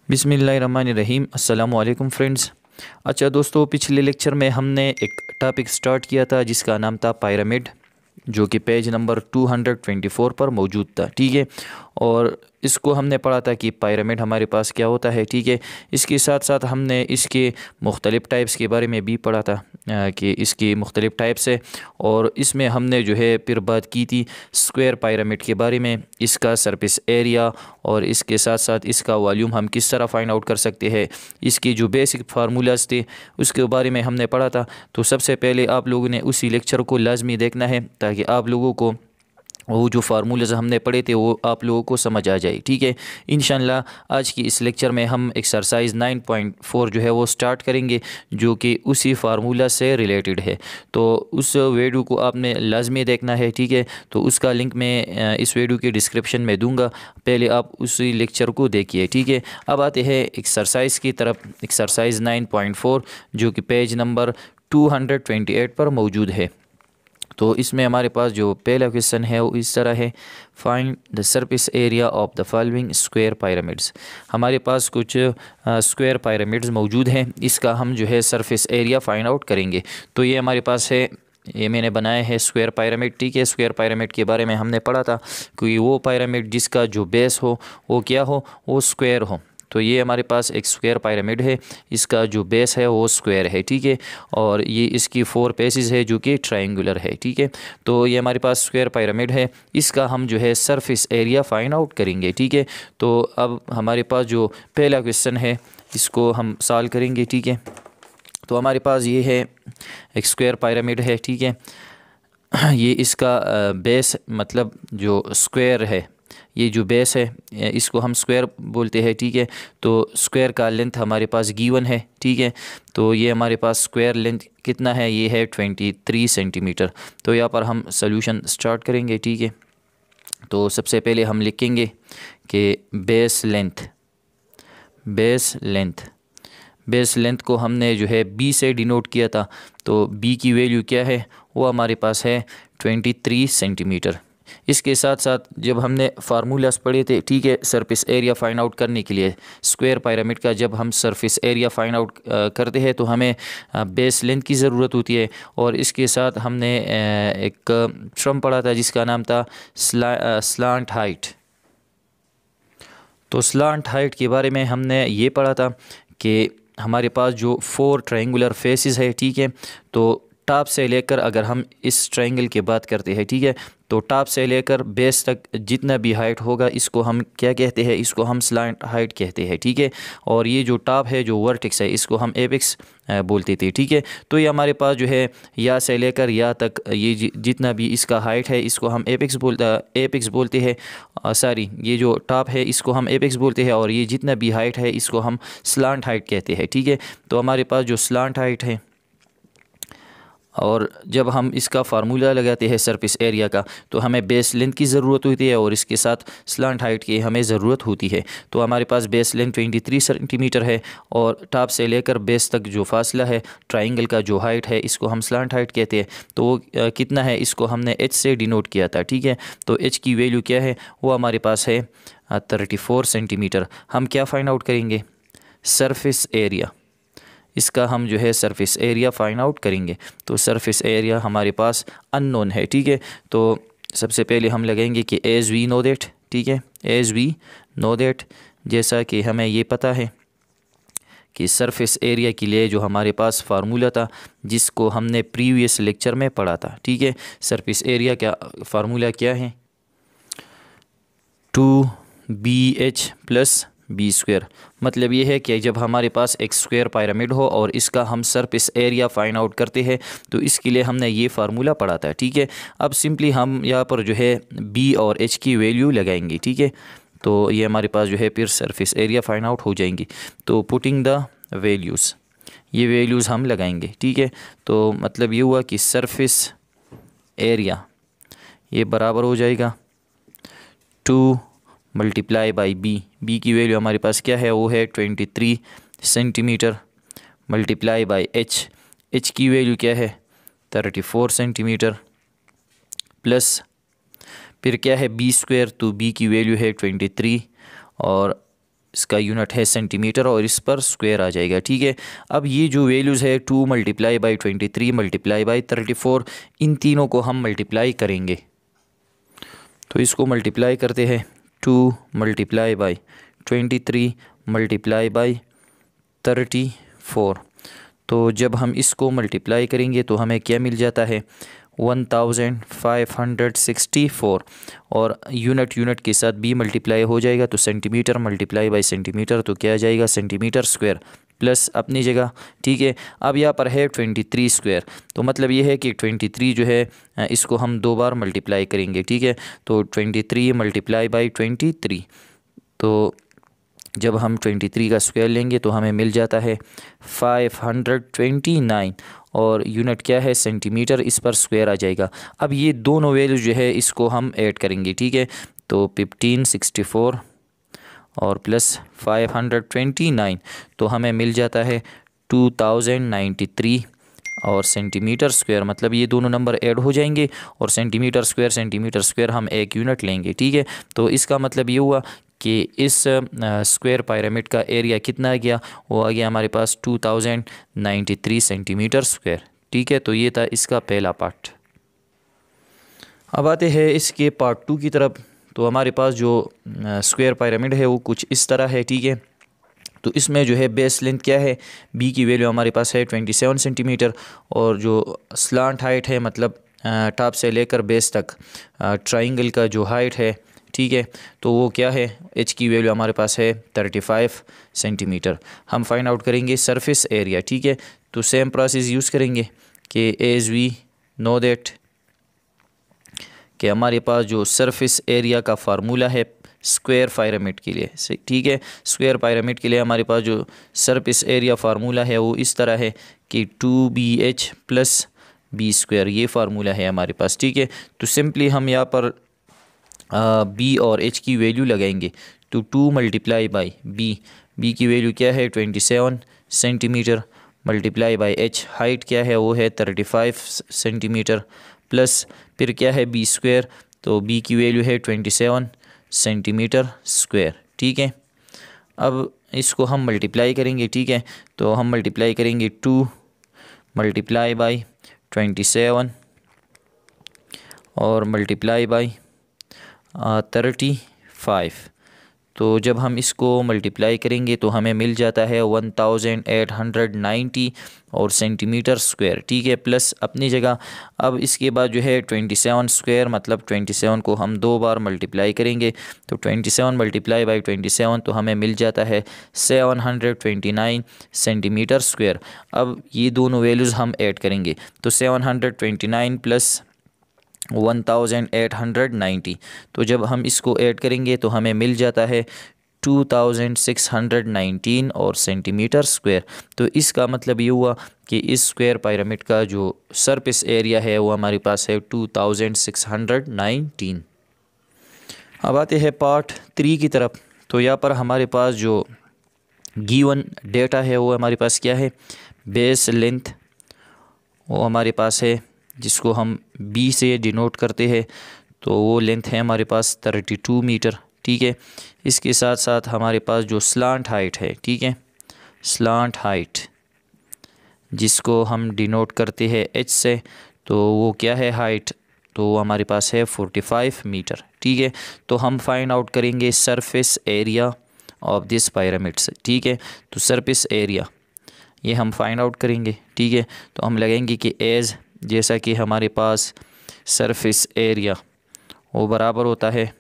बिस्मिल्लाहिर्रहमानिर्रहीम। अस्सलामु अलैकुम फ्रेंड्स। अच्छा दोस्तों, पिछले लेक्चर में हमने एक टॉपिक स्टार्ट किया था जिसका नाम था पिरामिड, जो कि पेज नंबर 224 पर मौजूद था। ठीक है, और इसको हमने पढ़ा था कि पिरामिड हमारे पास क्या होता है। ठीक है, इसके साथ साथ हमने इसके मुख्तलिफ़ टाइप्स के बारे में भी पढ़ा था कि इसकी मुख्तलिफ़ टाइप्स है। और इसमें हमने जो है फिर बात की थी स्क्वायर पिरामिड के बारे में, इसका सरफेस एरिया और इसके साथ साथ इसका वॉल्यूम हम किस तरह फाइंड आउट कर सकते हैं। इसके जो बेसिक फार्मूलाज थे उसके बारे में हमने पढ़ा था। तो सबसे पहले आप लोगों ने उसी लेक्चर को लाजमी देखना है ताकि आप लोगों को वो जो फार्मूलाज हमने पढ़े थे वो आप लोगों को समझ आ जाए। ठीक है, इंशाल्लाह आज की इस लेक्चर में हम एक्सरसाइज 9.4 जो है वो स्टार्ट करेंगे, जो कि उसी फार्मूला से रिलेटेड है। तो उस वीडियो को आपने लाजमी देखना है। ठीक है, तो उसका लिंक मैं इस वीडियो के डिस्क्रिप्शन में दूंगा, पहले आप उसी लेक्चर को देखिए। ठीक है, अब आते हैं एक्सरसाइज की तरफ। एक्सरसाइज 9.4 जो कि पेज नंबर 228 पर मौजूद है। तो इसमें हमारे पास जो पहला क्वेश्चन है वो इस तरह है, find the surface area of the following square pyramids. हमारे पास कुछ स्क्वायर पिरामिड्स मौजूद हैं, इसका हम जो है सरफेस एरिया फाइंड आउट करेंगे। तो ये हमारे पास है, ये मैंने बनाया है स्क्वायर पिरामिड। ठीक है, स्क्वायर पिरामिड के बारे में हमने पढ़ा था कि वो पिरामिड जिसका जो बेस हो वो क्या हो, वो स्क्वायर हो। तो ये हमारे पास एक स्क्वायर पिरामिड है, इसका जो बेस है वो स्क्वायर है। ठीक है, और ये इसकी 4 फेसेस है जो कि ट्रायंगुलर है। ठीक है, तो ये हमारे पास स्क्वायर पिरामिड है, इसका हम जो है सरफेस एरिया फाइंड आउट करेंगे। ठीक है, तो अब हमारे पास जो पहला क्वेश्चन है इसको हम सॉल्व करेंगे। ठीक है, तो हमारे पास ये है एक स्क्वायर पिरामिड है। ठीक है, ये इसका बेस मतलब जो स्क्वायर है, ये जो बेस है इसको हम स्क्वायर बोलते हैं। ठीक है, तो स्क्वायर का लेंथ हमारे पास गिवन है। ठीक है, तो ये हमारे पास स्क्वायर लेंथ कितना है, ये है 23 सेंटीमीटर। तो यहाँ पर हम सोल्यूशन स्टार्ट करेंगे। ठीक है, तो सबसे पहले हम लिखेंगे कि बेस लेंथ को हमने जो है बी से डिनोट किया था। तो बी की वैल्यू क्या है, वो हमारे पास है 23 सेंटीमीटर। इसके साथ साथ जब हमने फार्मूलास पढ़े थे, ठीक है, सरफेस एरिया फाइंड आउट करने के लिए स्क्वायर पिरामिड का, जब हम सरफेस एरिया फाइंड आउट करते हैं तो हमें बेस लेंथ की ज़रूरत होती है। और इसके साथ हमने एक टर्म पढ़ा था जिसका नाम था स्लांट हाइट। तो स्लांट हाइट के बारे में हमने ये पढ़ा था कि हमारे पास जो 4 ट्रायंगुलर फेसेस है। ठीक है, तो टॉप से लेकर अगर हम इस ट्रायंगल की बात करते हैं, ठीक है, तो टॉप से लेकर बेस तक जितना भी हाइट होगा इसको हम क्या कहते हैं, इसको हम स्लांट हाइट कहते हैं। ठीक है, और ये जो टॉप है, जो वर्टेक्स है, इसको हम एपेक्स बोलते थे। ठीक है, तो ये हमारे पास जो है या से लेकर या तक ये जितना भी इसका हाइट है इसको हम एपेक्स बोलते हैं। सॉरी, ये जो टॉप है इसको हम एपेक्स बोलते हैं, और ये जितना भी हाइट है इसको हम स्लांट हाइट कहते हैं। ठीक है, तो हमारे पास जो स्लांट हाइट है, और जब हम इसका फार्मूला लगाते हैं सरफेस एरिया का, तो हमें बेस लेंथ की ज़रूरत होती है और इसके साथ स्लांट हाइट की हमें ज़रूरत होती है। तो हमारे पास बेस लेंथ 23 सेंटीमीटर है, और टॉप से लेकर बेस तक जो फासला है ट्रायंगल का, जो हाइट है, इसको हम स्लांट हाइट कहते हैं। तो वो कितना है, इसको हमने एच से डिनोट किया था। ठीक है, तो एच की वैल्यू क्या है, वो हमारे पास है 34 सेंटीमीटर। हम क्या फाइंड आउट करेंगे, सरफेस एरिया। इसका हम जो है सरफेस एरिया फाइंड आउट करेंगे। तो सरफेस एरिया हमारे पास अननोन है। ठीक है, तो सबसे पहले हम लगाएंगे कि एज वी नो दैट। ठीक है, एज वी नो दैट, जैसा कि हमें ये पता है कि सरफेस एरिया के लिए जो हमारे पास फार्मूला था जिसको हमने प्रीवियस लेक्चर में पढ़ा था। ठीक है, सरफेस एरिया का फार्मूला क्या है, 2BH + बी स्क्वायर। मतलब ये है कि जब हमारे पास एक स्क्वायर पिरामिड हो और इसका हम सरफेस एरिया फाइंड आउट करते हैं तो इसके लिए हमने ये फार्मूला पढ़ा था। ठीक है, अब सिंपली हम यहाँ पर जो है बी और एच की वैल्यू लगाएंगे। ठीक है, तो ये हमारे पास जो है फिर सरफेस एरिया फाइंड आउट हो जाएंगी। तो पुटिंग द वैल्यूज़, ये वैल्यूज़ हम लगाएंगे। ठीक है, तो मतलब ये हुआ कि सरफेस एरिया ये बराबर हो जाएगा 2 × बी की वैल्यू हमारे पास क्या है, वो है 23 सेंटीमीटर, × एच की वैल्यू क्या है 34 सेंटीमीटर, प्लस फिर क्या है बी स्क्वायर, तो बी की वैल्यू है 23, और इसका यूनिट है सेंटीमीटर और इस पर स्क्वायर आ जाएगा, ठीक है। अब ये जो वैल्यूज़ है 2 मल्टीप्लाई बाई 23 मल्टीप्लाई बाई 34, इन तीनों को हम मल्टीप्लाई करेंगे। तो इसको मल्टीप्लाई करते हैं, 2 मल्टीप्लाई बाई 23 मल्टीप्लाई बाई 34। तो जब हम इसको मल्टीप्लाई करेंगे तो हमें क्या मिल जाता है, 1564। और यूनिट के साथ b मल्टीप्लाई हो जाएगा तो सेंटीमीटर मल्टीप्लाई बाई सेंटीमीटर, तो क्या आ जाएगा, सेंटीमीटर स्क्वायर प्लस अपनी जगह, ठीक है। अब यहाँ पर है 23 स्क्वायर, तो मतलब ये है कि 23 जो है इसको हम 2 बार मल्टीप्लाई करेंगे, ठीक है। तो 23 मल्टीप्लाई बाई 23, तो जब हम 23 का स्क्वायर लेंगे तो हमें मिल जाता है 529 और यूनिट क्या है, सेंटीमीटर, इस पर स्क्वायर आ जाएगा। अब ये दोनों वैल्यू जो है इसको हम ऐड करेंगे, ठीक है। तो 1564 और प्लस 529, तो हमें मिल जाता है 2093 और सेंटीमीटर स्क्वायर, मतलब ये दोनों नंबर ऐड हो जाएंगे और सेंटीमीटर स्क्वायर हम एक यूनिट लेंगे, ठीक है। तो इसका मतलब ये हुआ कि इस स्क्वायर पिरामिड का एरिया कितना आ गया, वो आ गया हमारे पास 2093 सेंटीमीटर स्क्वायर, ठीक है। तो ये था इसका पहला पार्ट। अब आते हैं इसके पार्ट 2 की तरफ। तो हमारे पास जो स्क्वायर पिरामिड है वो कुछ इस तरह है, ठीक है। तो इसमें जो है बेस लेंथ क्या है, बी की वैल्यू हमारे पास है 27 सेंटीमीटर और जो स्लांट हाइट है, मतलब टॉप से लेकर बेस तक ट्राइंगल का जो हाइट है, ठीक है, तो वो क्या है, एच की वैल्यू हमारे पास है 35 सेंटीमीटर। हम फाइंड आउट करेंगे सरफेस एरिया, ठीक है। तो सेम प्रोसेस यूज़ करेंगे कि एज वी नो दैट कि हमारे पास जो सरफेस एरिया का फार्मूला है स्क्वायर पिरामिड के लिए, ठीक है। स्क्वायर पिरामिड के लिए हमारे पास जो सरफेस एरिया फार्मूला है वो इस तरह है कि 2BH प्लस बी स्क्वायर, ये फार्मूला है हमारे पास, ठीक है। तो सिंपली हम यहाँ पर बी और एच की वैल्यू लगाएंगे। तो 2 मल्टीप्लाई बाई बी की वैल्यू क्या है 27 centimetre multiply by H, height क्या है वो है 35 सेंटीमीटर, प्लस फिर क्या है बी स्क्वायर, तो बी की वैल्यू है 27 सेंटीमीटर स्क्वायर, ठीक है। अब इसको हम मल्टीप्लाई करेंगे, ठीक है। तो हम मल्टीप्लाई करेंगे 2 मल्टीप्लाई बाई 27 और मल्टीप्लाई बाई 35। तो जब हम इसको मल्टीप्लाई करेंगे तो हमें मिल जाता है 1890 और सेंटीमीटर स्क्वायर, ठीक है, प्लस अपनी जगह। अब इसके बाद जो है 27 स्क्वायर, मतलब 27 को हम 2 बार मल्टीप्लाई करेंगे, तो 27 मल्टीप्लाई बाई 27 तो हमें मिल जाता है 729 सेंटीमीटर स्क्वायर। अब ये दोनों वैल्यूज़ हम ऐड करेंगे, तो 729 प्लस 1890, तो जब हम इसको ऐड करेंगे तो हमें मिल जाता है 2619 और सेंटीमीटर स्क्वायर। तो इसका मतलब ये हुआ कि इस स्क्वायर पिरामिड का जो सरफेस एरिया है वो हमारे पास है 2619। अब आते हैं पार्ट 3 की तरफ। तो यहाँ पर हमारे पास जो गिवन डेटा है वो हमारे पास क्या है, बेस लेंथ वो हमारे पास है जिसको हम बी से डिनोट करते हैं, तो वो लेंथ है हमारे पास 32 मीटर, ठीक है। इसके साथ साथ हमारे पास जो स्लांट हाइट है, ठीक है, स्लांट हाइट जिसको हम डिनोट करते हैं एच से, तो वो क्या है हाइट, तो वो हमारे पास है 45 मीटर, ठीक है। तो हम फाइंड आउट करेंगे surface area of this pyramid से, ठीक है। तो सरफेस एरिया ये हम फाइंड आउट करेंगे, ठीक है। तो हम लगाएंगे कि एज, जैसा कि हमारे पास सरफेस एरिया वो बराबर होता है,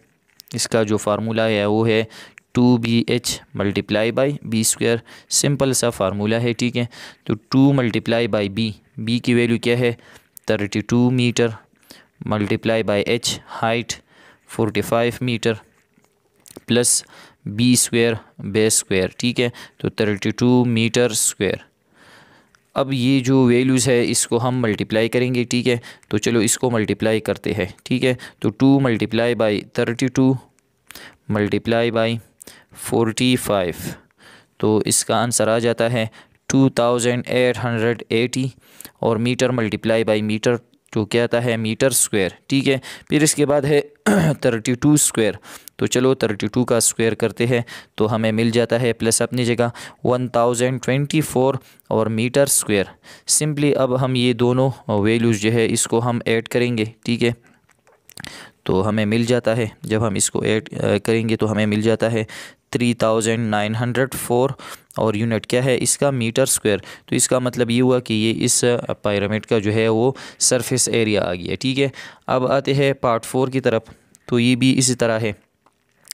इसका जो फार्मूला है वो है 2BH multiply by B square, simple सा फार्मूला है, ठीक है। तो 2 मल्टीप्लाई बाई बी की वैल्यू क्या है 32 metre multiply by H, height 45 metre, plus B square base square, ठीक है। तो 32 मीटर स्क्वायर। अब ये जो वैल्यूज़ है इसको हम मल्टीप्लाई करेंगे, ठीक है। तो चलो इसको मल्टीप्लाई करते हैं, ठीक है। तो 2 मल्टीप्लाई बाई 32 मल्टीप्लाई बाई 45, तो इसका आंसर आ जाता है 2880 और मीटर मल्टीप्लाई बाई मीटर तो क्या आता है मीटर स्क्वायर, ठीक है। फिर इसके बाद है 32 स्क्वायर, तो चलो 32 का स्क्वायर करते हैं तो हमें मिल जाता है प्लस अपनी जगह 1024 और मीटर स्क्वायर। सिंपली अब हम ये दोनों वैल्यूज़ जो है इसको हम ऐड करेंगे, ठीक है। तो हमें मिल जाता है, जब हम इसको ऐड करेंगे तो हमें मिल जाता है 3904 और यूनिट क्या है इसका, मीटर स्क्वायर। तो इसका मतलब ये हुआ कि ये इस पिरामिड का जो है वो सरफेस एरिया आ गया, ठीक है। अब आते हैं पार्ट 4 की तरफ। तो ये भी इसी तरह है,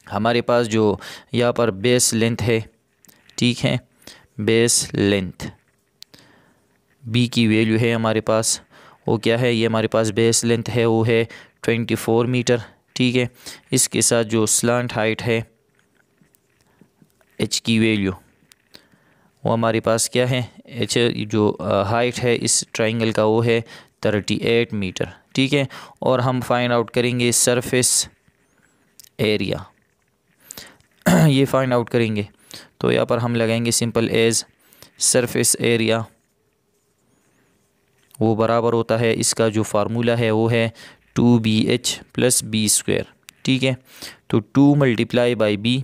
हमारे पास जो यहाँ पर बेस लेंथ है, ठीक है, बेस लेंथ बी की वैल्यू है हमारे पास, वो क्या है, ये हमारे पास बेस लेंथ है वो है 24 मीटर, ठीक है। इसके साथ जो स्लांट हाइट है एच की वैल्यू वो हमारे पास क्या है, एच जो हाइट है इस ट्राइंगल का वो है 38 मीटर, ठीक है। और हम फाइंड आउट करेंगे सरफेस एरिया ये फाइंड आउट करेंगे। तो यहाँ पर हम लगाएंगे सिंपल एज सरफेस एरिया, वो बराबर होता है, इसका जो फार्मूला है वो है 2BH + B², ठीक है। तो 2 × b,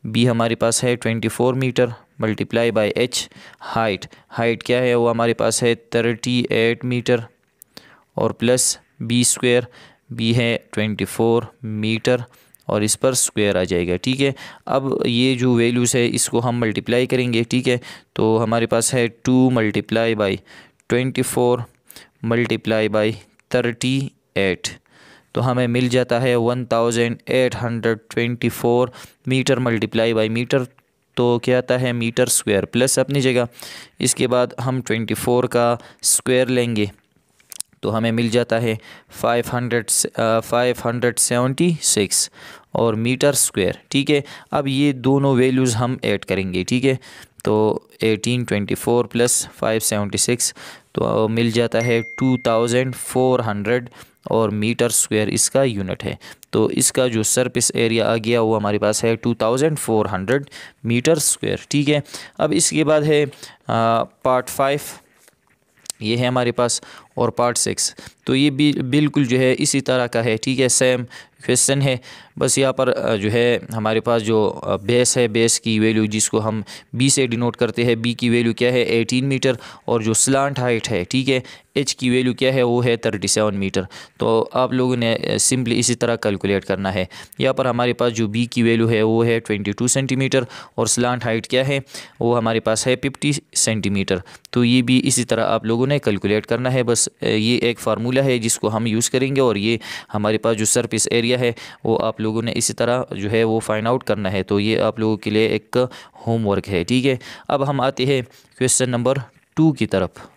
b हमारे पास है 24 metre multiply by h, height क्या है वो हमारे पास है 38 मीटर और प्लस b², b है 24 मीटर और इस पर स्क्वायर आ जाएगा, ठीक है। अब ये जो वैल्यूज़ है इसको हम मल्टीप्लाई करेंगे, ठीक है। तो हमारे पास है 2 × 24 मल्टीप्लाई बाई 38, तो हमें मिल जाता है 1824 मीटर मल्टीप्लाई बाई मीटर, तो क्या आता है मीटर स्क्वायर प्लस अपनी जगह। इसके बाद हम 24 का स्क्वायर लेंगे तो हमें मिल जाता है 576 और मीटर स्क्वायर, ठीक है। अब ये दोनों वैल्यूज़ हम ऐड करेंगे, ठीक है। तो 1824 + 576 तो मिल जाता है 2400 और मीटर स्क्वायर इसका यूनिट है। तो इसका जो सरफेस एरिया आ गया वो हमारे पास है 2400 मीटर स्क्वायर, ठीक है। अब इसके बाद है पार्ट 5, ये है हमारे पास, और पार्ट 6। तो ये भी बिल्कुल जो है इसी तरह का है, ठीक है, सेम क्वेश्चन है। बस यहाँ पर जो है हमारे पास जो बेस है, बेस की वैल्यू जिसको हम बी से डिनोट करते हैं, बी की वैल्यू क्या है 18 मीटर और जो स्लांट हाइट है, ठीक है, एच की वैल्यू क्या है वो है 37 मीटर। तो आप लोगों ने सिंपली इसी तरह कैलकुलेट करना है। यहाँ पर हमारे पास जो बी की वैल्यू है वो है 22 सेंटीमीटर और स्लांट हाइट क्या है वो हमारे पास है 50 सेंटीमीटर। तो ये भी इसी तरह आप लोगों ने कैलकुलेट करना है। बस ये एक फार्मूला है जिसको हम यूज़ करेंगे और ये हमारे पास जो सरफेस एरिया है वो आप लोगों ने इसी तरह जो है वो फाइंड आउट करना है। तो ये आप लोगों के लिए एक होमवर्क है, ठीक है। अब हम आते हैं क्वेश्चन नंबर 2 की तरफ।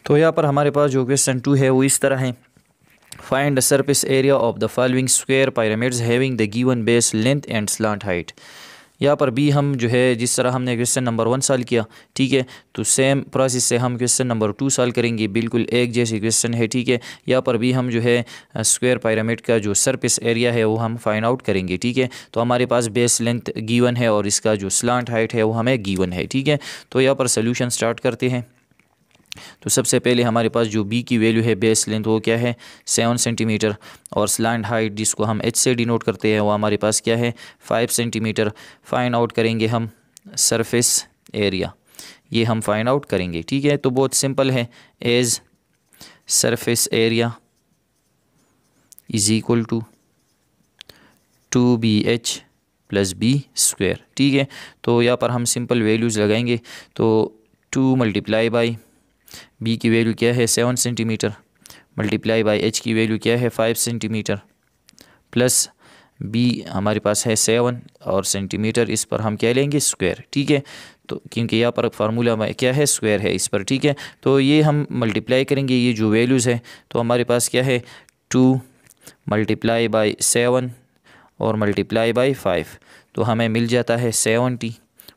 तो यहाँ पर हमारे पास जो क्वेश्चन 2 है वो इस तरह है, find the surface area of the following square pyramids having the given base length and slant height. यहाँ पर भी हम जो है जिस तरह हमने क्वेश्चन नंबर 1 सॉल्व किया, ठीक है, तो सेम प्रोसेस से हम क्वेश्चन नंबर 2 सॉल्व करेंगे। बिल्कुल एक जैसी क्वेश्चन है, ठीक है। यहाँ पर भी हम जो है स्क्वायर पिरामिड का जो सरफेस एरिया है वो हम फाइंड आउट करेंगे, ठीक है। तो हमारे पास बेस लेंथ गिवन है और इसका जो स्लांट हाइट है वो हमें गिवन है, ठीक है। तो यहाँ पर सोल्यूशन स्टार्ट करते हैं। तो सबसे पहले हमारे पास जो बी की वैल्यू है बेस लेंथ वो क्या है 7 सेंटीमीटर और स्लांट हाइट जिसको हम एच से डिनोट करते हैं वो हमारे पास क्या है 5 सेंटीमीटर। फाइंड आउट करेंगे हम सरफेस एरिया, ये हम फाइंड आउट करेंगे, ठीक है। तो बहुत सिंपल है, as surface area is equal to 2BH + B², ठीक है। तो यहाँ पर हम सिंपल वैल्यूज़ लगाएंगे। तो 2 × बी की वैल्यू क्या है 7 सेंटीमीटर मल्टीप्लाई बाई एच की वैल्यू क्या है 5 सेंटीमीटर प्लस बी हमारे पास है 7 और सेंटीमीटर, इस पर हम क्या लेंगे स्क्वायर, ठीक है। तो क्योंकि यहाँ पर फार्मूला में क्या है स्क्वायर है इस पर, ठीक है। तो ये हम मल्टीप्लाई करेंगे ये जो वैल्यूज़ है, तो हमारे पास क्या है 2 × 7 और मल्टीप्लाई बाई 5, तो हमें मिल जाता है 70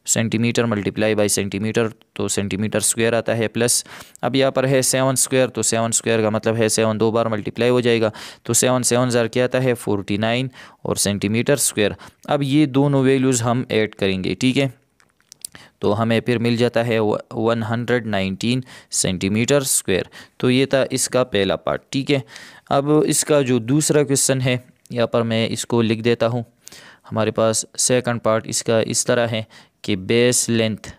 सेंटीमीटर मल्टीप्लाई बाई सेंटीमीटर, तो सेंटीमीटर स्क्वायर आता है प्लस। अब यहाँ पर है 7 स्क्वायर, तो 7 स्क्वायर का मतलब है 7 2 बार मल्टीप्लाई हो जाएगा, तो 7 7 ज़ार क्या आता है 49 और सेंटीमीटर स्क्वायर। अब ये दोनों वैल्यूज़ हम ऐड करेंगे, ठीक है। तो हमें फिर मिल जाता है 119 सेंटीमीटर स्क्वायर। तो ये था इसका पहला पार्ट, ठीक है। अब इसका जो दूसरा क्वेश्चन है यहाँ पर मैं इसको लिख देता हूँ। हमारे पास सेकंड पार्ट इसका इस तरह है कि बेस लेंथ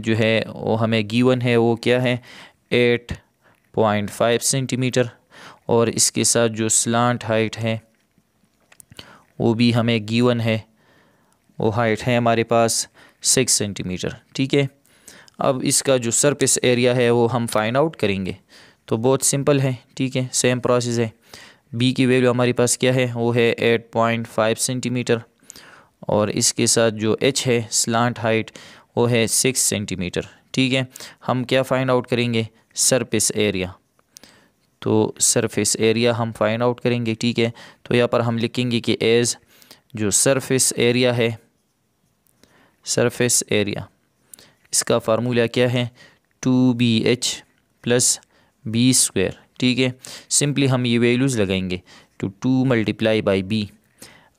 जो है वो हमें गिवन है, वो क्या है 8.5 सेंटीमीटर, और इसके साथ जो स्लांट हाइट है वो भी हमें गिवन है, वो हाइट है हमारे पास 6 सेंटीमीटर। ठीक है, अब इसका जो सरफेस एरिया है वो हम फाइंड आउट करेंगे। तो बहुत सिंपल है, ठीक है, सेम प्रोसेस है। बी की वैल्यू हमारे पास क्या है, वो है 8.5 सेंटीमीटर, और इसके साथ जो एच है स्लांट हाइट वो है 6 सेंटीमीटर। ठीक है, हम क्या फाइंड आउट करेंगे, सरफेस एरिया। तो सरफेस एरिया हम फाइंड आउट करेंगे। ठीक है, तो यहाँ पर हम लिखेंगे कि एज जो सरफेस एरिया है, सरफेस एरिया इसका फार्मूला क्या है 2BH प्लस बी स्क्वायर। ठीक है, सिंपली हम ये वैल्यूज़ लगाएंगे। तो 2 मल्टीप्लाई बाई बी,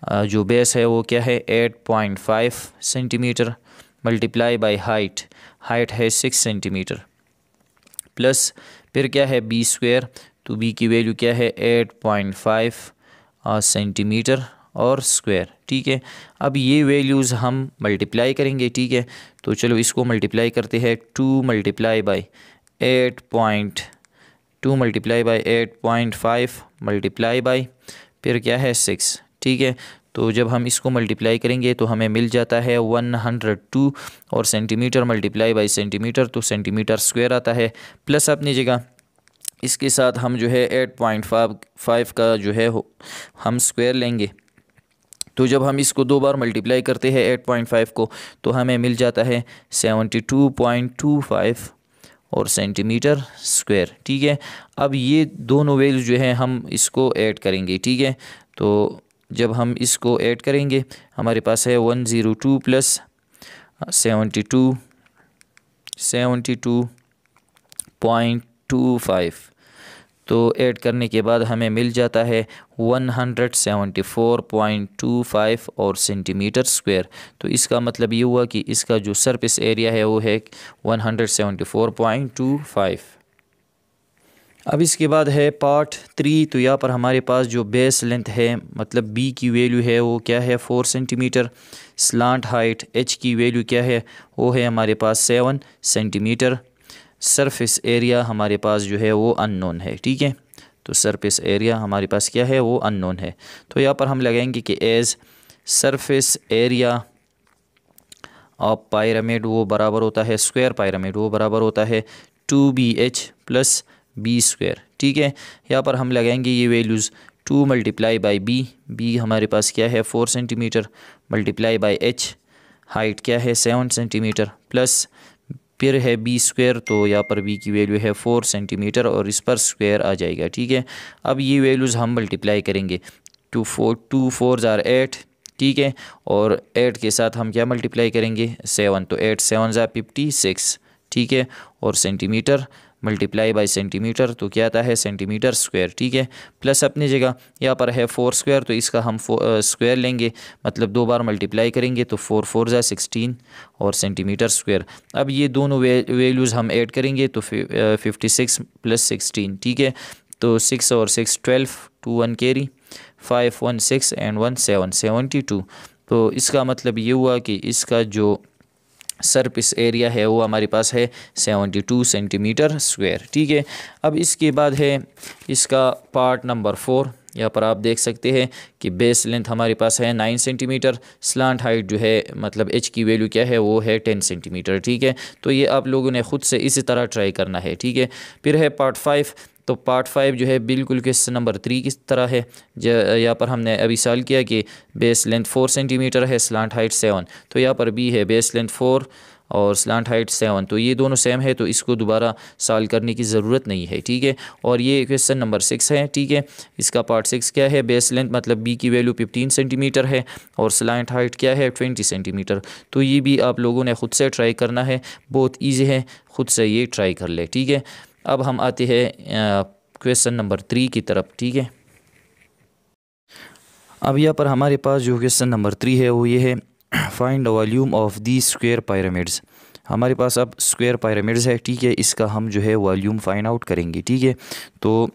जो बेस है वो क्या है 8.5 सेंटीमीटर, मल्टीप्लाई बाई हाइट है 6 सेंटीमीटर, प्लस फिर क्या है बी स्क्वायर। तो बी की वैल्यू क्या है 8.5 सेंटीमीटर और स्क्वायर। ठीक है, अब ये वैल्यूज़ हम मल्टीप्लाई करेंगे। ठीक है, तो चलो इसको मल्टीप्लाई करते हैं। 2 मल्टीप्लाई बाई 8.5 मल्टीप्लाई बाई फिर क्या है 6। ठीक है, तो जब हम इसको मल्टीप्लाई करेंगे तो हमें मिल जाता है 102, और सेंटीमीटर मल्टीप्लाई बाई सेंटीमीटर तो सेंटीमीटर स्क्वायर आता है, प्लस अपनी जगह इसके साथ हम जो है 8.5 का जो है हम स्क्वायर लेंगे। तो जब हम इसको 2 बार मल्टीप्लाई करते हैं 8.5 को तो हमें मिल जाता है 72.25 और सेंटीमीटर स्क्वायर। ठीक है, अब ये दोनों वैल्यू जो है हम इसको ऐड करेंगे। ठीक है, तो जब हम इसको ऐड करेंगे हमारे पास है 102 प्लस 72.25, तो ऐड करने के बाद हमें मिल जाता है 174.25 और सेंटीमीटर स्क्वायर। तो इसका मतलब ये हुआ कि इसका जो सरफेस एरिया है वो है 174.25। अब इसके बाद है पार्ट 3। तो यहाँ पर हमारे पास जो बेस लेंथ है, मतलब बी की वैल्यू है वो क्या है 4 सेंटीमीटर, स्लांट हाइट एच की वैल्यू क्या है वो है हमारे पास 7 सेंटीमीटर, सरफेस एरिया हमारे पास जो है वो अननोन है। ठीक है, तो सरफेस एरिया हमारे पास क्या है वो अननोन है। तो यहाँ पर हम लगाएंगे कि as surface area of pyramid वो बराबर होता है, स्क्वायर पिरामिड वो बराबर होता है 2BH प्लस बी स्क्वायर। ठीक है, यहाँ पर हम लगाएंगे ये वैल्यूज़ 2 मल्टीप्लाई बाई बी हमारे पास क्या है 4 centimetre, multiply by H height क्या है 7 सेंटीमीटर, प्लस फिर है बी स्क्वायर। तो यहाँ पर बी की वैल्यू है 4 सेंटीमीटर और इस पर स्क्वायर आ जाएगा। ठीक है, अब ये वैल्यूज़ हम मल्टीप्लाई करेंगे। 2 4 ज़ार 8। ठीक है, और 8 के साथ हम क्या मल्टीप्लाई करेंगे 7, तो 8 7 ज़ार 56। ठीक है, और सेंटीमीटर मल्टीप्लाई बाई सेंटीमीटर तो क्या आता है सेंटीमीटर स्क्वायर। ठीक है, प्लस अपनी जगह यहाँ पर है 4 स्क्वायर, तो इसका हम स्क्वायर लेंगे, मतलब 2 बार मल्टीप्लाई करेंगे तो 4 4 ज़ा 16 और सेंटीमीटर स्क्वायर। अब ये दोनों वैल्यूज़ हम ऐड करेंगे तो 56 प्लस 16। ठीक है, तो 6 और 6 12, 2 1 कैरी, 5 1 6 एंड 1 7 72। तो इसका मतलब ये हुआ कि इसका जो सरफेस एरिया है वो हमारे पास है 72 सेंटीमीटर स्क्वायर। ठीक है, अब इसके बाद है इसका पार्ट नंबर 4। यहाँ पर आप देख सकते हैं कि बेस लेंथ हमारे पास है 9 सेंटीमीटर, स्लांट हाइट जो है मतलब एच की वैल्यू क्या है वो है 10 सेंटीमीटर। ठीक है, तो ये आप लोगों ने ख़ुद से इसी तरह ट्राई करना है। ठीक है, फिर है पार्ट 5। तो पार्ट 5 जो है बिल्कुल क्वेश्चन नंबर 3 की तरह है। यहाँ पर हमने अभी सवाल किया कि बेस लेंथ 4 सेंटीमीटर है, स्लांट हाइट 7, तो यहाँ पर भी है बेस लेंथ 4 और स्लांट हाइट 7, तो ये दोनों सेम है, तो इसको दोबारा सॉल्व करने की ज़रूरत नहीं है। ठीक है, और ये क्वेश्चन नंबर 6 है। ठीक है, इसका पार्ट 6 क्या है, बेस लेंथ मतलब बी की वैल्यू 15 सेंटीमीटर है और स्लांट हाइट क्या है 20 सेंटीमीटर। तो ये भी आप लोगों ने ख़ुद से ट्राई करना है, बहुत ईजी है, ख़ुद से ये ट्राई कर ले। ठीक है, अब हम आते हैं क्वेश्चन नंबर 3 की तरफ। ठीक है, अब यहाँ पर हमारे पास जो क्वेश्चन नंबर 3 है वो ये है, find the volume of the square pyramids. हमारे पास अब स्क्वायर पिरामिड्स है। ठीक है, इसका हम जो है वॉल्यूम फाइंड आउट करेंगे। ठीक है, तो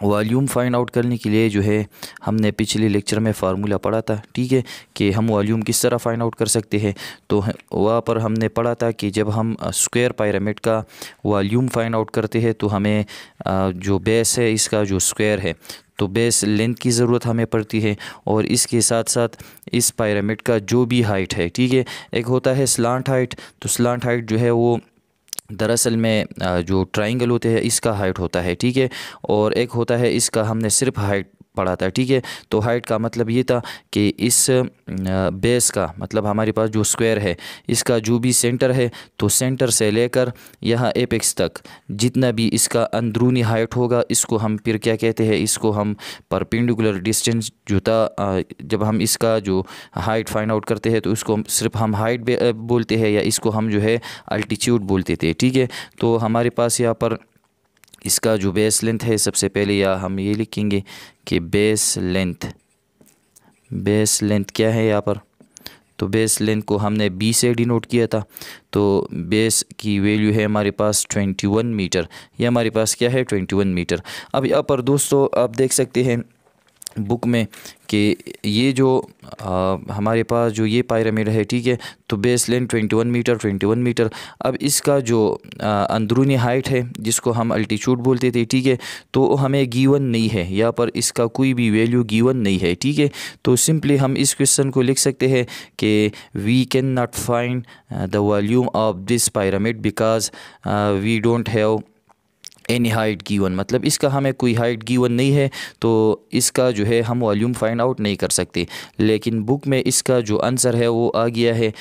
वॉल्यूम फाइंड आउट करने के लिए जो है हमने पिछले लेक्चर में फार्मूला पढ़ा था, ठीक है, कि हम वॉल्यूम किस तरह फाइंड आउट कर सकते हैं। तो वहाँ पर हमने पढ़ा था कि जब हम स्क्वायर पिरामिड का वॉल्यूम फाइंड आउट करते हैं तो हमें जो बेस है इसका जो स्क्वायर है तो बेस लेंथ की ज़रूरत हमें पड़ती है, और इसके साथ साथ इस पिरामिड का जो भी हाइट है, ठीक है, एक होता है स्लांट हाइट। तो स्लांट हाइट जो है वो दरअसल में जो ट्राइंगल होते हैं इसका हाइट होता है, ठीक है, और एक होता है इसका हमने सिर्फ हाइट पढ़ा था, ठीक है। तो हाइट का मतलब ये था कि इस बेस का मतलब हमारे पास जो स्क्वायर है इसका जो भी सेंटर है तो सेंटर से लेकर यहाँ एपेक्स तक जितना भी इसका अंदरूनी हाइट होगा इसको हम फिर क्या कहते हैं, इसको हम परपेंडिकुलर डिस्टेंस जो था जब हम इसका जो हाइट फाइंड आउट करते हैं तो इसको सिर्फ हम हाइट बोलते हैं या इसको हम जो है अल्टीट्यूड बोलते थे, ठीक है। तो हमारे पास यहाँ पर इसका जो बेस लेंथ है सबसे पहले या हम ये लिखेंगे कि बेस लेंथ क्या है यहाँ पर। तो बेस लेंथ को हमने b से डिनोट किया था। तो बेस की वैल्यू है हमारे पास 21 मीटर। ये हमारे पास क्या है 21 मीटर। अब यहाँ पर दोस्तों आप देख सकते हैं बुक में कि ये जो हमारे पास जो ये पिरामिड है, ठीक है, तो बेस लेंथ 21 मीटर। अब इसका जो अंदरूनी हाइट है जिसको हम अल्टीट्यूड बोलते थे, ठीक है, तो हमें गिवन नहीं है, यहाँ पर इसका कोई भी वैल्यू गिवन नहीं है, ठीक है। तो सिंपली हम इस क्वेश्चन को लिख सकते हैं कि we can not find the volume of this pyramid because we don't have any height given. मतलब इसका हमें कोई हाइट गिवन नहीं है तो इसका जो है हम वॉल्यूम फाइंड आउट नहीं कर सकते। लेकिन बुक में इसका जो आंसर है वो आ गया है,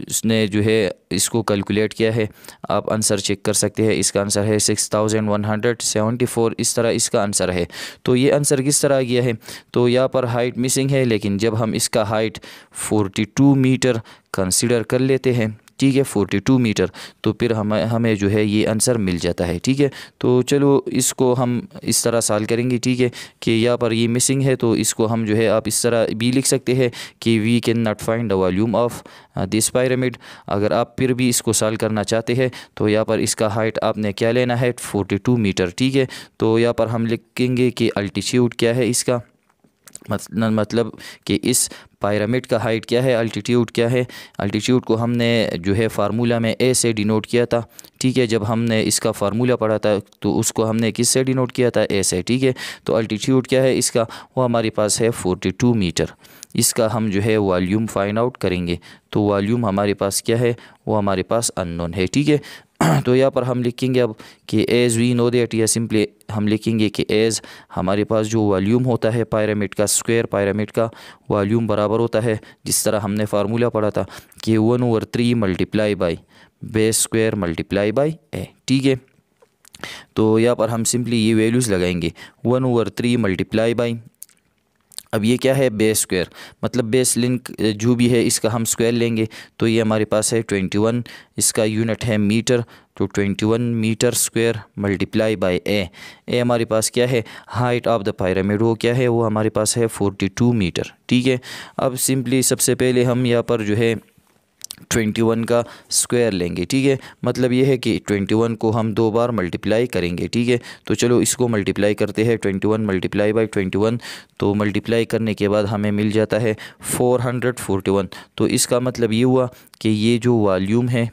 उसने जो है इसको कैलकुलेट किया है। आप आंसर चेक कर सकते हैं। इसका आंसर है 6174, इस तरह इसका आंसर है। तो ये आंसर किस तरह आ गया है, तो यहाँ पर हाइट मिसिंग है, लेकिन जब हम इसका हाइट 42 मीटर कंसीडर कर लेते हैं, ठीक है, 42 मीटर, तो फिर हमें जो है ये आंसर मिल जाता है, ठीक है। तो चलो इसको हम इस तरह सॉल्व करेंगे, ठीक है, कि यहाँ पर ये मिसिंग है तो इसको हम जो है आप इस तरह भी लिख सकते हैं कि we can not find the volume of this pyramid. अगर आप फिर भी इसको सॉल्व करना चाहते हैं तो यहाँ पर इसका हाइट आपने क्या लेना है 42 मीटर, ठीक है। तो यहाँ पर हम लिखेंगे कि अल्टीट्यूड क्या है इसका, मतलब कि इस पिरामिड का हाइट क्या है, अल्टीट्यूड क्या है। अल्टीट्यूड को हमने जो है फार्मूला में ए से डिनोट किया था, ठीक है। जब हमने इसका फार्मूला पढ़ा था तो उसको हमने किस से डिनोट किया था, ए से, ठीक है। तो अल्टीट्यूड क्या है इसका, वो हमारे पास है 42 मीटर। इसका हम जो है वॉल्यूम फाइंड आउट करेंगे। तो वॉल्यूम हमारे पास क्या है, वो हमारे पास अननोन है, ठीक है। तो यहाँ पर हम लिखेंगे अब कि एज वी नो दैट, या सिंपली हम लिखेंगे कि एज हमारे पास जो वॉल्यूम होता है पिरामिड का, स्क्वायर पिरामिड का वॉल्यूम बराबर होता है जिस तरह हमने फार्मूला पढ़ा था कि 1/3 multiply by base square multiply by A, ठीक है। तो यहाँ पर हम सिंपली ये वैल्यूज़ लगाएंगे 1/3 मल्टीप्लाई बाई, अब ये क्या है बेस स्क्वायर, मतलब बेस लिंक जो भी है इसका हम स्क्वायर लेंगे तो ये हमारे पास है 21, इसका यूनिट है मीटर, तो 21 मीटर स्क्वायर मल्टीप्लाई बाय ए हमारे पास क्या है हाइट ऑफ द पिरामिड, वो क्या है, वो हमारे पास है 42 मीटर, ठीक है। अब सिंपली सबसे पहले हम यहाँ पर जो है 21 का स्क्वायर लेंगे, ठीक है। मतलब ये है कि 21 को हम 2 बार मल्टीप्लाई करेंगे, ठीक है। तो चलो इसको मल्टीप्लाई करते हैं, 21 मल्टीप्लाई बाई 21, तो मल्टीप्लाई करने के बाद हमें मिल जाता है 441। तो इसका मतलब ये हुआ कि ये जो वॉल्यूम है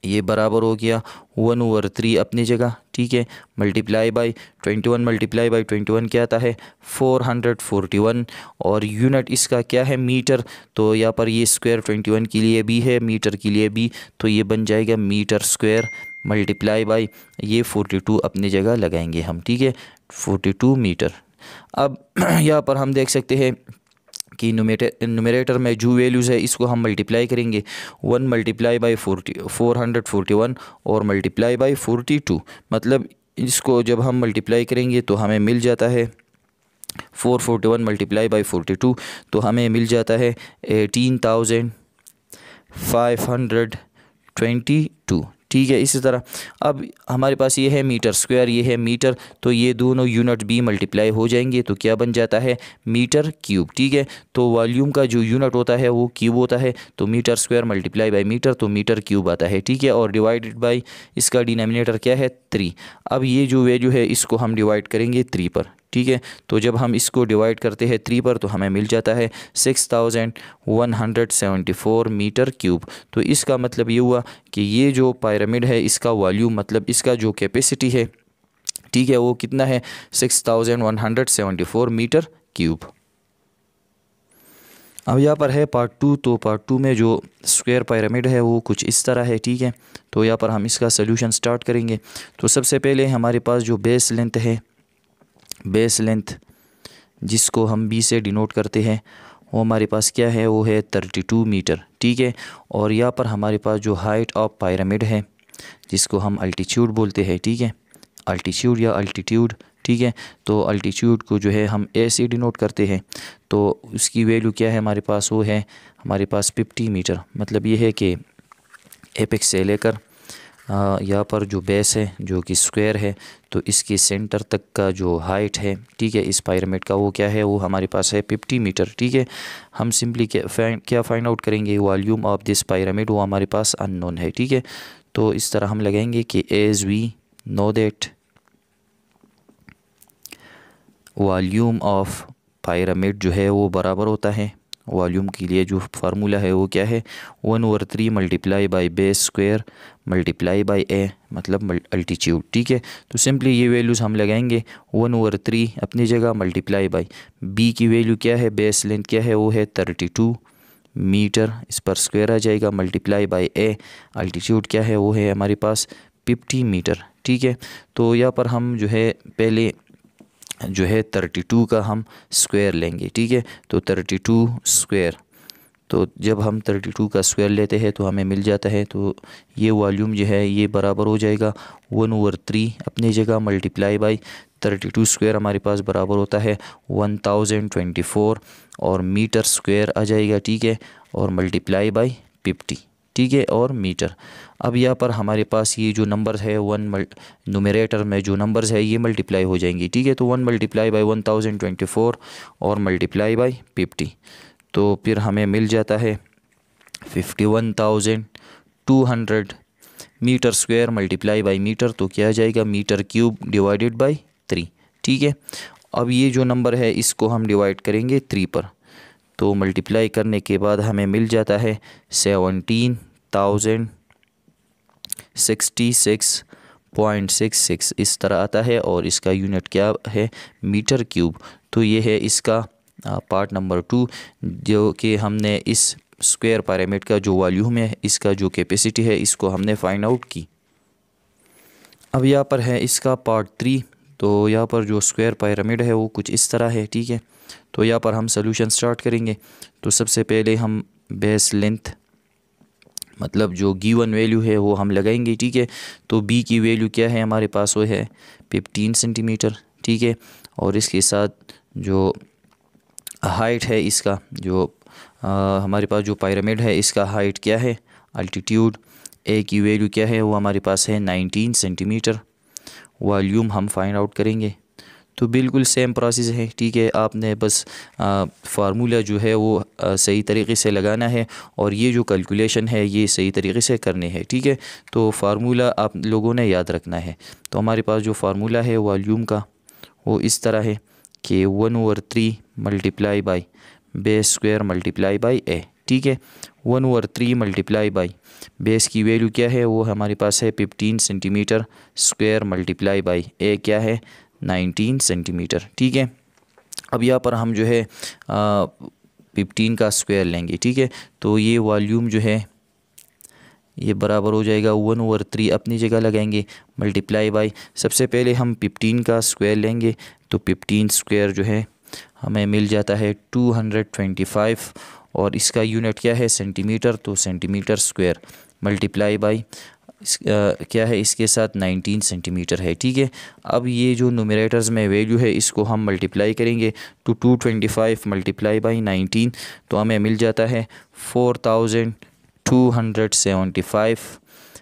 ये बराबर हो गया 1/3 अपनी जगह, ठीक है, मल्टीप्लाई बाई 21, मल्टीप्लाई बाई 21 क्या आता है 441, और यूनिट इसका क्या है मीटर। तो यहाँ पर ये स्क्वायर 21 के लिए भी है, मीटर के लिए भी, तो ये बन जाएगा मीटर स्क्वायर मल्टीप्लाई बाई ये 42 अपनी जगह लगाएंगे हम, ठीक है, 42 मीटर। अब यहाँ पर हम देख सकते हैं कि न्यूमरेटर में जो वैल्यूज़ है इसको हम मल्टीप्लाई करेंगे, 1 मल्टीप्लाई बाई 441 और मल्टीप्लाई बाई 42, मतलब इसको जब हम मल्टीप्लाई करेंगे तो हमें मिल जाता है 441 मल्टीप्लाई बाई 42, तो हमें मिल जाता है 18,522, ठीक है। इसी तरह अब हमारे पास ये है मीटर स्क्वायर, ये है मीटर, तो ये दोनों यूनिट भी मल्टीप्लाई हो जाएंगे तो क्या बन जाता है, मीटर क्यूब। ठीक है, तो वॉल्यूम का जो यूनिट होता है वो क्यूब होता है, तो metre square multiply by metre तो मीटर क्यूब आता है। ठीक है, और डिवाइडेड बाई इसका डिनोमिनेटर क्या है, 3। अब ये जो वैल्यू है इसको हम डिवाइड करेंगे 3 पर। ठीक है, तो जब हम इसको डिवाइड करते हैं 3 पर तो हमें मिल जाता है 6174 मीटर क्यूब। तो इसका मतलब ये हुआ कि ये जो पिरामिड है इसका वॉल्यूम मतलब इसका जो कैपेसिटी है, ठीक है, वो कितना है, 6174 मीटर क्यूब। अब यहाँ पर है पार्ट 2, तो पार्ट 2 में जो स्क्वायर पिरामिड है वो कुछ इस तरह है। ठीक है, तो यहाँ पर हम इसका सलूशन स्टार्ट करेंगे। तो सबसे पहले हमारे पास जो बेस लेंथ है, बेस लेंथ जिसको हम बी से डिनोट करते हैं, वो हमारे पास क्या है, वो है 32 मीटर। ठीक है, और यहाँ पर हमारे पास जो हाइट ऑफ पिरामिड है जिसको हम अल्टीट्यूड बोलते हैं, ठीक है, अल्टीट्यूड या अल्टीट्यूड। ठीक है, तो अल्टीट्यूड को जो है हम ए से डिनोट करते हैं, तो उसकी वैल्यू क्या है हमारे पास, वो है हमारे पास 50 मीटर। मतलब ये है कि एपेक्स से लेकर यहाँ पर जो बेस है जो कि स्क्वायर है, तो इसके सेंटर तक का जो हाइट है, ठीक है, इस पिरामिड का, वो क्या है, वो हमारे पास है 50 मीटर। ठीक है, हम सिंपली क्या फाइंड आउट करेंगे, वॉल्यूम ऑफ दिस पिरामिड, वो हमारे पास अननोन है। ठीक है, तो इस तरह हम लगाएंगे कि as we know that volume of pyramid जो है वो बराबर होता है, वॉल्यूम के लिए जो फार्मूला है वो क्या है, 1/3 multiply by base square multiply by A, मतलब अल्टीट्यूड। ठीक है, तो सिंपली ये वैल्यूज़ हम लगाएंगे, 1/3 अपनी जगह मल्टीप्लाई बाई बी की वैल्यू क्या है, बेस लेंथ क्या है, वो है 32 मीटर, इस पर स्क्वायर आ जाएगा, मल्टीप्लाई बाई ए, अल्टीट्यूड क्या है, वो है हमारे पास 50 मीटर। ठीक है, तो यहाँ पर हम जो है पहले जो है 32 का हम स्क्वायर लेंगे। ठीक है, तो 32 स्क्वायर, तो जब हम 32 का स्क्वायर लेते हैं तो हमें मिल जाता है, तो ये वॉल्यूम जो है ये बराबर हो जाएगा 1/3 अपनी जगह मल्टीप्लाई बाई 32 स्क्वायर हमारे पास बराबर होता है 1024 और मीटर स्क्वायर आ जाएगा। ठीक है, और मल्टीप्लाई बाई 50। ठीक है, और मीटर। अब यहाँ पर हमारे पास ये जो नंबर्स है न्यूमरेटर में जो नंबर्स है ये मल्टीप्लाई हो जाएंगी। ठीक है, तो 1 मल्टीप्लाई बाई 1024 और मल्टीप्लाई बाई 50, तो फिर हमें मिल जाता है 51,200 metre square multiply by metre, तो क्या आ जाएगा, मीटर क्यूब डिवाइडेड बाई 3। ठीक है, अब ये जो नंबर है इसको हम डिवाइड करेंगे 3 पर, तो मल्टीप्लाई करने के बाद हमें मिल जाता है 17,066.66 इस तरह आता है, और इसका यूनिट क्या है, मीटर क्यूब। तो ये है इसका पार्ट नंबर 2, जो कि हमने इस स्क्वायर पिरामिड का जो वॉल्यूम है, इसका जो कैपेसिटी है, इसको हमने फाइंड आउट की। अब यहाँ पर है इसका पार्ट 3, तो यहाँ पर जो स्क्वायर पिरामिड है वो कुछ इस तरह है। ठीक है, तो यहाँ पर हम सॉल्यूशन स्टार्ट करेंगे। तो सबसे पहले हम बेस लेंथ मतलब जो गिवन वैल्यू है वो हम लगाएंगे। ठीक है, तो बी की वैल्यू क्या है हमारे पास, वो है 15 सेंटीमीटर। ठीक है, और इसके साथ जो हाइट है इसका, जो हमारे पास जो पिरामिड है इसका हाइट क्या है, अल्टीट्यूड, ए की वैल्यू क्या है, वो हमारे पास है 19 सेंटीमीटर। वॉल्यूम हम फाइंड आउट करेंगे, तो बिल्कुल सेम प्रोसेस है। ठीक है, आपने बस फार्मूला जो है वो सही तरीके से लगाना है, और ये जो कैलकुलेशन है ये सही तरीके से करने हैं। ठीक है, तो फार्मूला आप लोगों ने याद रखना है। तो हमारे पास जो फार्मूला है वॉल्यूम का वो इस तरह है कि 1/3 multiply by base square multiply by A. ठीक है, 1/3 मल्टीप्लाई बाई बेस की वैल्यू क्या है, वो हमारे पास है 15 centimetre square multiply by A क्या है, 19 सेंटीमीटर। ठीक है, अब यहाँ पर हम जो है 15 का स्क्वायर लेंगे। ठीक है, तो ये वॉल्यूम जो है ये बराबर हो जाएगा 1/3 अपनी जगह लगाएंगे मल्टीप्लाई बाई, सबसे पहले हम 15 का स्क्वायर लेंगे, तो 15 स्क्वायर जो है हमें मिल जाता है 225, और इसका यूनिट क्या है, सेंटीमीटर, तो सेंटीमीटर स्क्वायर मल्टीप्लाई बाई क्या है इसके साथ 19 सेंटीमीटर है। ठीक है, अब ये जो न्यूमरेटर्स में वैल्यू है इसको हम मल्टीप्लाई करेंगे, तो 225 मल्टीप्लाई बाई 19, तो हमें मिल जाता है 4275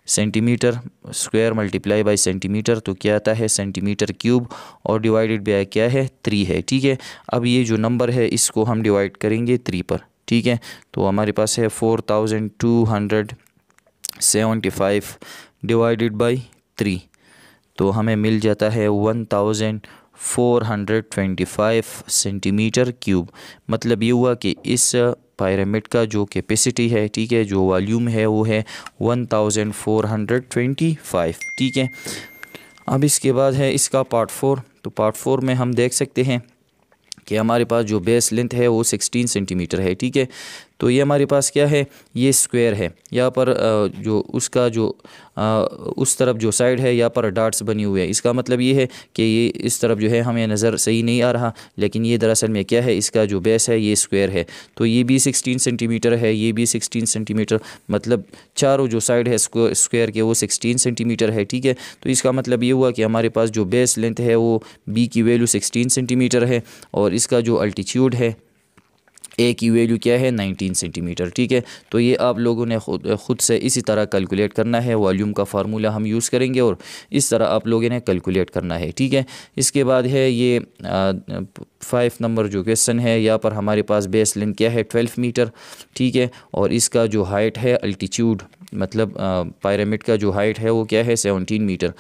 centimetre square multiply by centimetre, तो क्या आता है सेंटीमीटर क्यूब, और डिवाइडेड बाय क्या है 3 है। ठीक है, अब ये जो नंबर है इसको हम डिवाइड करेंगे 3 पर। ठीक है, तो हमारे पास है 4275 डिवाइडेड बाय 3, तो हमें मिल जाता है 1425 सेंटीमीटर क्यूब। मतलब ये हुआ कि इस पिरामिड का जो कैपेसिटी है, ठीक है, जो वॉल्यूम है वो है 1425। ठीक है, अब इसके बाद है इसका पार्ट 4। तो पार्ट 4 में हम देख सकते हैं कि हमारे पास जो बेस लेंथ है वो 16 सेंटीमीटर है। ठीक है, तो ये हमारे पास क्या है, ये स्क्वायर है। यहाँ पर जो उसका जो उस तरफ जो साइड है यहाँ पर डॉट्स बनी हुई है, इसका मतलब ये है कि ये इस तरफ जो है हमें नज़र सही नहीं आ रहा, लेकिन ये दरअसल में क्या है, इसका जो बेस है ये स्क्वायर है। तो ये भी 16 सेंटीमीटर है, ये भी 16 सेंटीमीटर, मतलब चारों जो साइड है स्क्वायर के वो 16 सेंटीमीटर है। ठीक है, तो इसका मतलब ये हुआ कि हमारे पास जो बेस लेंथ है वो बी की वैल्यू 16 सेंटीमीटर है, और इसका जो अल्टीट्यूड है ए की वैल्यू क्या है 19 सेंटीमीटर। ठीक है, तो ये आप लोगों ने खुद से इसी तरह कैलकुलेट करना है। वॉल्यूम का फार्मूला हम यूज़ करेंगे और इस तरह आप लोगों ने कैलकुलेट करना है। ठीक है, इसके बाद है ये 5 नंबर जो क्वेश्चन है, यहाँ पर हमारे पास बेस लेंथ क्या है 12 मीटर। ठीक है, और इसका जो हाइट है अल्टीट्यूड, मतलब पिरामिड का जो हाइट है वो क्या है 17 मीटर।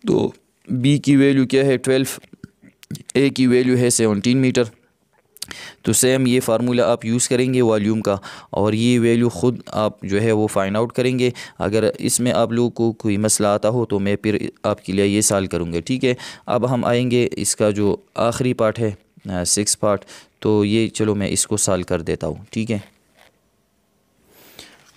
तो बी की वैल्यू क्या है 12, ए की वैल्यू है 17 मीटर। तो सेम ये फार्मूला आप यूज़ करेंगे वॉल्यूम का, और ये वैल्यू ख़ुद आप जो है वो फाइंड आउट करेंगे। अगर इसमें आप लोगों को कोई मसला आता हो तो मैं फिर आपके लिए ये सॉल्व करूँगा। ठीक है, अब हम आएंगे इसका जो आखिरी पार्ट है 6 पार्ट, तो ये चलो मैं इसको सॉल्व कर देता हूँ। ठीक है,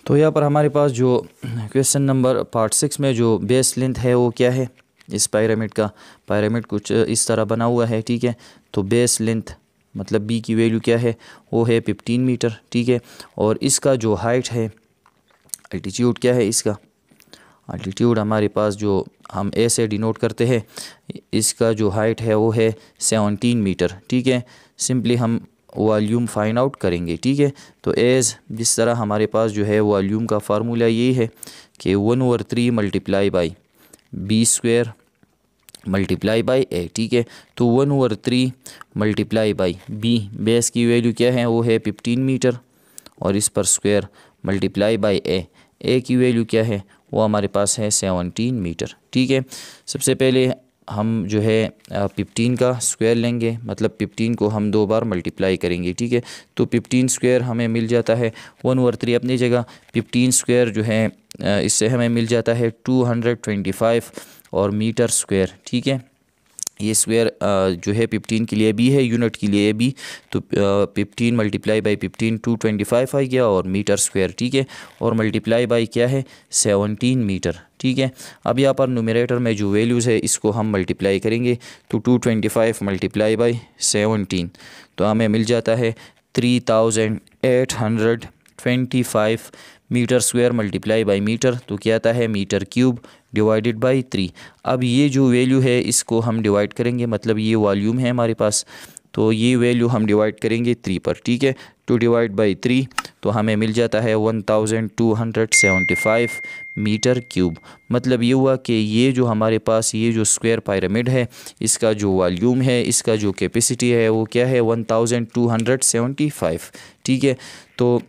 तो यहाँ पर हमारे पास जो क्वेश्चन नंबर पार्ट 6 में जो बेस लेंथ है वो क्या है इस पिरामिड का, पिरामिड कुछ इस तरह बना हुआ है। ठीक है, तो बेस लेंथ मतलब बी की वैल्यू क्या है वो है 15 मीटर। ठीक है, और इसका जो हाइट है अल्टीट्यूड क्या है, इसका अल्टीट्यूड हमारे पास जो हम ए से डिनोट करते हैं, इसका जो हाइट है वो है 17 मीटर। ठीक है, सिंपली हम वॉल्यूम फाइंड आउट करेंगे। ठीक है, तो एज जिस तरह हमारे पास जो है वॉल्यूम का फार्मूला यही है कि 1/3 multiply by B square multiply by A. ठीक है, तो 1/3 मल्टीप्लाई बाई बी, बेस की वैल्यू क्या है वो है 15 मीटर, और इस पर स्क्वायर मल्टीप्लाई बाई ए की वैल्यू क्या है वो हमारे पास है 17 मीटर। ठीक है, सबसे पहले हम जो है 15 का स्क्वायर लेंगे, मतलब 15 को हम 2 बार मल्टीप्लाई करेंगे। ठीक है, तो 15 स्क्वायर हमें मिल जाता है 1/3 अपनी जगह, 15 स्क्वायर जो है इससे हमें मिल जाता है 225 और मीटर स्क्वायर। ठीक है, ये स्क्वायर जो है 15 के लिए बी है, यूनिट के लिए बी, तो 15 मल्टीप्लाई बाई 15 225 आ गया, और मीटर स्क्वायर। ठीक है, और मल्टीप्लाई बाई क्या है 17 मीटर। ठीक है, अब यहाँ पर न्यूमरेटर में जो वैल्यूज़ है इसको हम मल्टीप्लाई करेंगे, तो 225 मल्टीप्लाई बाई 17, तो हमें मिल जाता है 3825 metre square multiply by metre, तो क्या आता है मीटर क्यूब डिवाइडेड बाई 3। अब ये जो वैल्यू है इसको हम डिवाइड करेंगे, मतलब ये वॉल्यूम है हमारे पास, तो ये वैल्यू हम डिवाइड करेंगे 3 पर। ठीक है, 2 डिवाइड बाई 3, तो हमें मिल जाता है 1275 मीटर क्यूब। मतलब ये हुआ कि ये जो हमारे पास ये जो स्क्वायर पिरामिड है इसका जो वॉल्यूम है, इसका जो कैपेसिटी है वो क्या है 1275। ठीक है, तो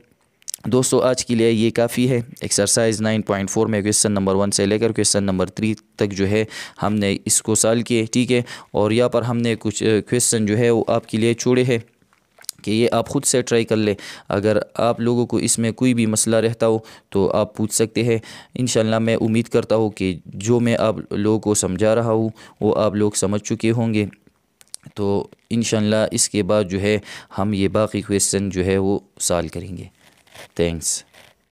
दोस्तों आज के लिए ये काफ़ी है। एक्सरसाइज 9.4 में क्वेश्चन नंबर 1 से लेकर क्वेश्चन नंबर 3 तक जो है हमने इसको सॉल्व किए। ठीक है, और यहाँ पर हमने कुछ क्वेश्चन जो है वो आपके लिए छोड़े हैं कि ये आप ख़ुद से ट्राई कर ले। अगर आप लोगों को इसमें कोई भी मसला रहता हो तो आप पूछ सकते हैं। इंशाल्लाह मैं उम्मीद करता हूँ कि जो मैं आप लोगों को समझा रहा हूँ वो आप लोग समझ चुके होंगे। तो इंशाल्लाह इसके बाद जो है हम ये बाकी क्वेश्चन जो है वो सॉल्व करेंगे। थैंक्स।